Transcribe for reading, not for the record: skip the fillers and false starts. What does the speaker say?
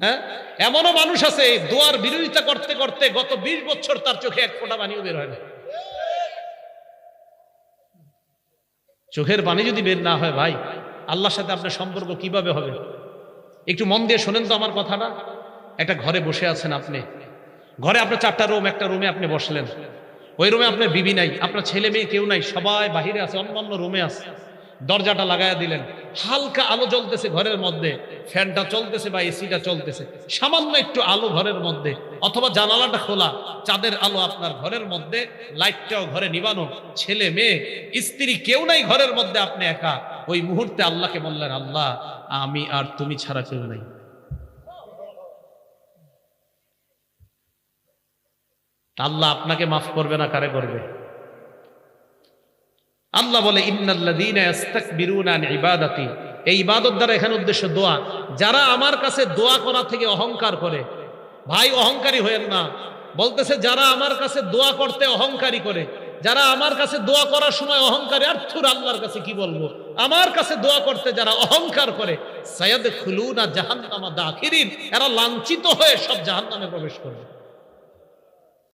হ্যাঁ, এমনও মানুষ আছে দোয়ার বিরোধিতা করতে করতে গত 20 বছর তার চোখে এক ফোঁটা পানিও বের হয় না। চোখের পানি যদি বের না হয় ভাই, আল্লাহর সাথে আপনার সম্পর্ক কিভাবে হবে? একটু মন দিয়ে শোনেন তো আমার কথাটা। একটা ঘরে বসে আছেন আপনি, ঘরে আপনার 4টা রুম, একটা রুমে আপনি বসলেন, ওই রুমে আপনার বিবি নাই, আপনার ছেলে মেয়ে কেউ নাই, সবাই বাহিরে আছে, অন্য রুমে আছে। দরজাটা লাগায়া দিলেন, হালকা আলো জ্বলতেছে ঘরের মধ্যে, ফ্যানটা চলতেছে বা এসিটা চলতেছে, সামান্য একটু আলো ঘরের মধ্যে, অথবা জানালাটা খোলা, চাঁদের আলো আপনার ঘরের মধ্যে, লাইটটাও ঘরে নিবানো, ছেলে মেয়ে স্ত্রী কেউ নাই ঘরের মধ্যে, আপনি একা। ওই মুহূর্তে আল্লাহকে বললেন, আল্লাহ আমি আর তুমি ছাড়া কেউ নাই। আল্লাহ আপনাকে মাফ করবে না, কারে করবে? আল্লাহ বলে, ইন্নাল্লাযীনা ইস্তাকবিরুনা আন ইবাদাতি, এই ইবাদত দ্বারা এখানে উদ্দেশ্য দোয়া। যারা আমার কাছে দোয়া করা থেকে অহংকার করে, ভাই অহংকারী হয়েন না। বলতেছে যারা আমার কাছে দোয়া করতে অহংকারী করে, যারা আমার কাছে দোয়া করার সময় অহংকারী, আর থুর আল্লাহর কাছে কি বলবো, আমার কাছে দোয়া করতে যারা অহংকার করে, সায়াদখুলুনা জাহান্নামা দাখিরিন, এরা লাঞ্ছিত হয়ে সব জাহান্নামে প্রবেশ করবে।